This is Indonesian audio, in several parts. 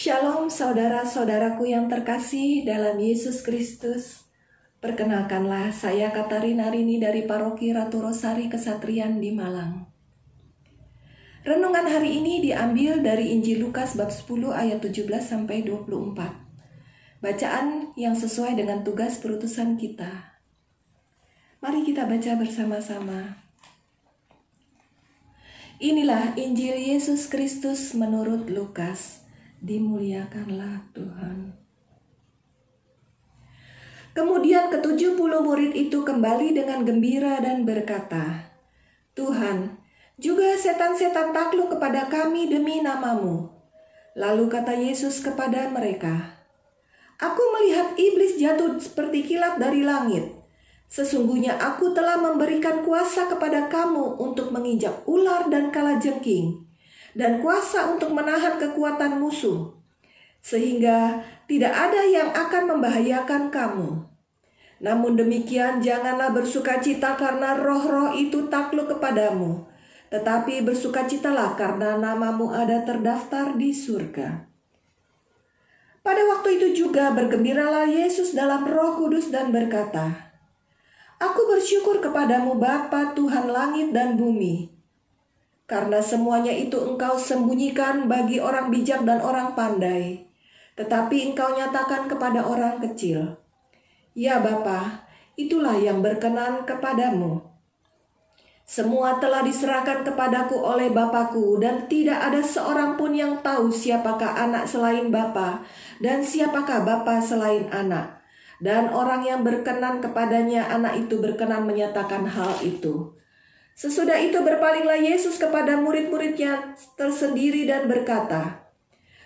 Shalom saudara-saudaraku yang terkasih dalam Yesus Kristus. Perkenalkanlah, saya Katarina Rini dari Paroki Ratu Rosari Kesatrian di Malang. Renungan hari ini diambil dari Injil Lukas bab 10 ayat 17-24. Bacaan yang sesuai dengan tugas perutusan kita. Mari kita baca bersama-sama. Inilah Injil Yesus Kristus menurut Lukas. Dimuliakanlah Tuhan. Kemudian ke-70 murid itu kembali dengan gembira dan berkata, "Tuhan, juga setan-setan takluk kepada kami demi nama-Mu." Lalu kata Yesus kepada mereka, "Aku melihat iblis jatuh seperti kilat dari langit. Sesungguhnya aku telah memberikan kuasa kepada kamu untuk menginjak ular dan kalajengking, dan kuasa untuk menahan kekuatan musuh, sehingga tidak ada yang akan membahayakan kamu. Namun demikian, janganlah bersukacita karena roh-roh itu takluk kepadamu, tetapi bersukacitalah karena namamu ada terdaftar di surga." Pada waktu itu juga bergembiralah Yesus dalam Roh Kudus dan berkata, "Aku bersyukur kepadamu Bapa Tuhan langit dan bumi, karena semuanya itu Engkau sembunyikan bagi orang bijak dan orang pandai, tetapi Engkau nyatakan kepada orang kecil. Ya Bapa, itulah yang berkenan kepadamu. Semua telah diserahkan kepadaku oleh Bapakku, dan tidak ada seorang pun yang tahu siapakah anak selain Bapa, dan siapakah Bapa selain anak. Dan orang yang berkenan kepadanya, anak itu berkenan menyatakan hal itu." Sesudah itu berpalinglah Yesus kepada murid-muridnya tersendiri dan berkata,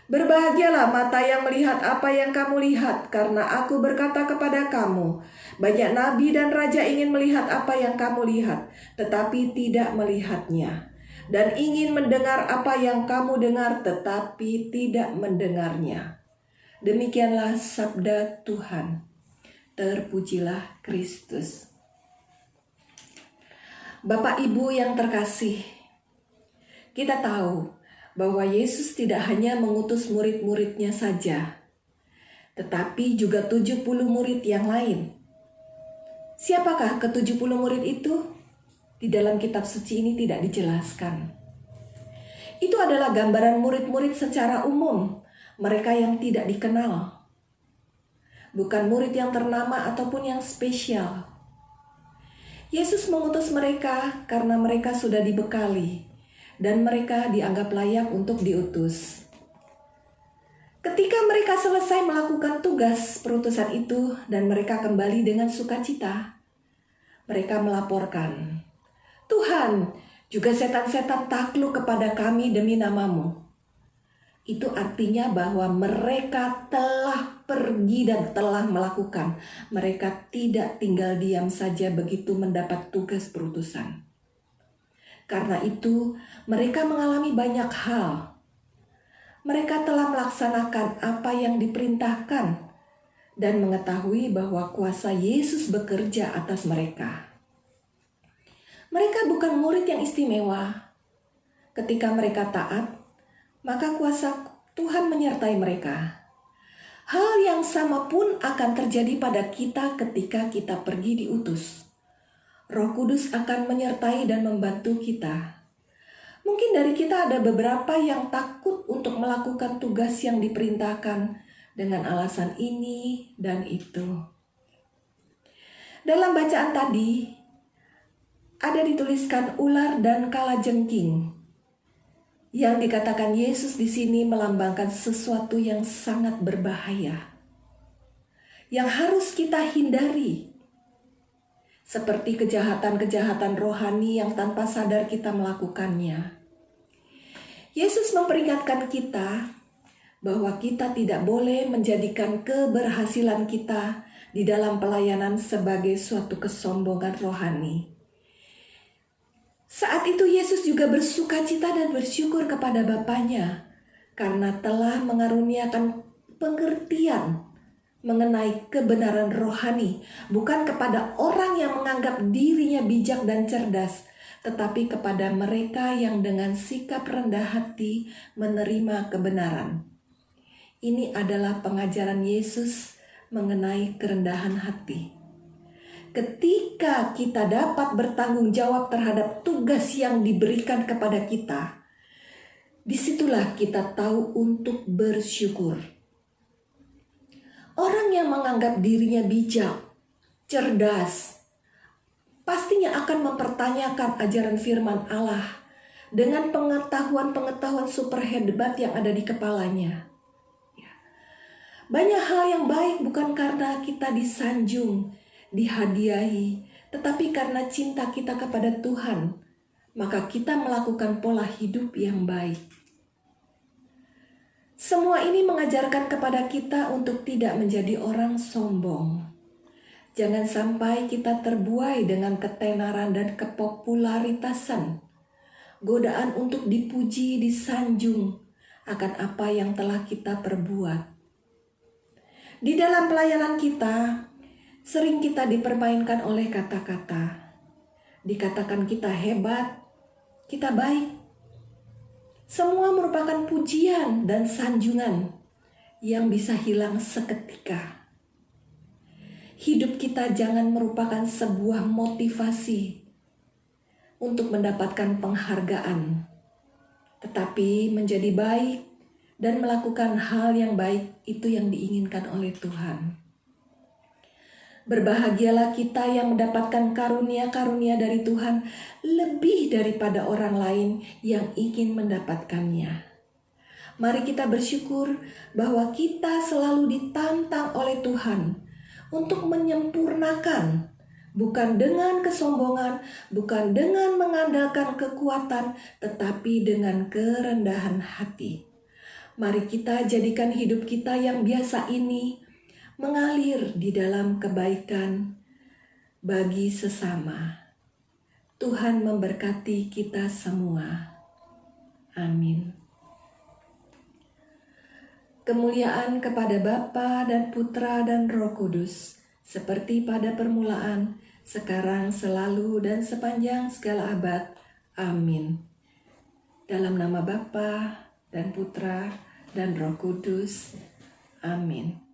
"Berbahagialah mata yang melihat apa yang kamu lihat, karena aku berkata kepada kamu, banyak nabi dan raja ingin melihat apa yang kamu lihat, tetapi tidak melihatnya, dan ingin mendengar apa yang kamu dengar, tetapi tidak mendengarnya." Demikianlah sabda Tuhan. Terpujilah Kristus. Bapak Ibu yang terkasih, kita tahu bahwa Yesus tidak hanya mengutus murid-muridnya saja, tetapi juga 70 murid yang lain. Siapakah ke-70 murid itu? Di dalam kitab suci ini tidak dijelaskan. Itu adalah gambaran murid-murid secara umum, mereka yang tidak dikenal. Bukan murid yang ternama ataupun yang spesial. Yesus mengutus mereka karena mereka sudah dibekali dan mereka dianggap layak untuk diutus. Ketika mereka selesai melakukan tugas perutusan itu dan mereka kembali dengan sukacita, mereka melaporkan, "Tuhan, juga setan-setan takluk kepada kami demi nama-Mu." Itu artinya bahwa mereka telah pergi dan telah melakukan. Mereka tidak tinggal diam saja begitu mendapat tugas perutusan. Karena itu, mereka mengalami banyak hal. Mereka telah melaksanakan apa yang diperintahkan dan mengetahui bahwa kuasa Yesus bekerja atas mereka. Mereka bukan murid yang istimewa. Ketika mereka taat, maka kuasa Tuhan menyertai mereka. Hal yang sama pun akan terjadi pada kita ketika kita pergi diutus. Roh Kudus akan menyertai dan membantu kita. Mungkin dari kita ada beberapa yang takut untuk melakukan tugas yang diperintahkan dengan alasan ini dan itu. Dalam bacaan tadi, ada dituliskan ular dan kalajengking. Yang dikatakan Yesus di sini melambangkan sesuatu yang sangat berbahaya, yang harus kita hindari, seperti kejahatan-kejahatan rohani yang tanpa sadar kita melakukannya. Yesus memperingatkan kita bahwa kita tidak boleh menjadikan keberhasilan kita di dalam pelayanan sebagai suatu kesombongan rohani. Saat itu Yesus juga bersukacita dan bersyukur kepada Bapanya karena telah mengaruniakan pengertian mengenai kebenaran rohani, bukan kepada orang yang menganggap dirinya bijak dan cerdas, tetapi kepada mereka yang dengan sikap rendah hati menerima kebenaran. Ini adalah pengajaran Yesus mengenai kerendahan hati. Ketika kita dapat bertanggung jawab terhadap tugas yang diberikan kepada kita, disitulah kita tahu untuk bersyukur. Orang yang menganggap dirinya bijak, cerdas, pastinya akan mempertanyakan ajaran firman Allah dengan pengetahuan-pengetahuan super hebat yang ada di kepalanya. Banyak hal yang baik bukan karena kita disanjung, dihadiahi, tetapi karena cinta kita kepada Tuhan, maka kita melakukan pola hidup yang baik. Semua ini mengajarkan kepada kita untuk tidak menjadi orang sombong. Jangan sampai kita terbuai dengan ketenaran dan kepopularitasan, godaan untuk dipuji, disanjung akan apa yang telah kita perbuat. Di dalam pelayanan kita, sering kita dipermainkan oleh kata-kata. Dikatakan kita hebat, kita baik. Semua merupakan pujian dan sanjungan yang bisa hilang seketika. Hidup kita jangan merupakan sebuah motivasi untuk mendapatkan penghargaan, tetapi menjadi baik dan melakukan hal yang baik itu yang diinginkan oleh Tuhan. Berbahagialah kita yang mendapatkan karunia-karunia dari Tuhan lebih daripada orang lain yang ingin mendapatkannya. Mari kita bersyukur bahwa kita selalu ditantang oleh Tuhan untuk menyempurnakan, bukan dengan kesombongan, bukan dengan mengandalkan kekuatan, tetapi dengan kerendahan hati. Mari kita jadikan hidup kita yang biasa ini mengalir di dalam kebaikan bagi sesama. Tuhan memberkati kita semua. Amin. Kemuliaan kepada Bapa dan Putra dan Roh Kudus, seperti pada permulaan, sekarang, selalu, dan sepanjang segala abad. Amin. Dalam nama Bapa dan Putra dan Roh Kudus. Amin.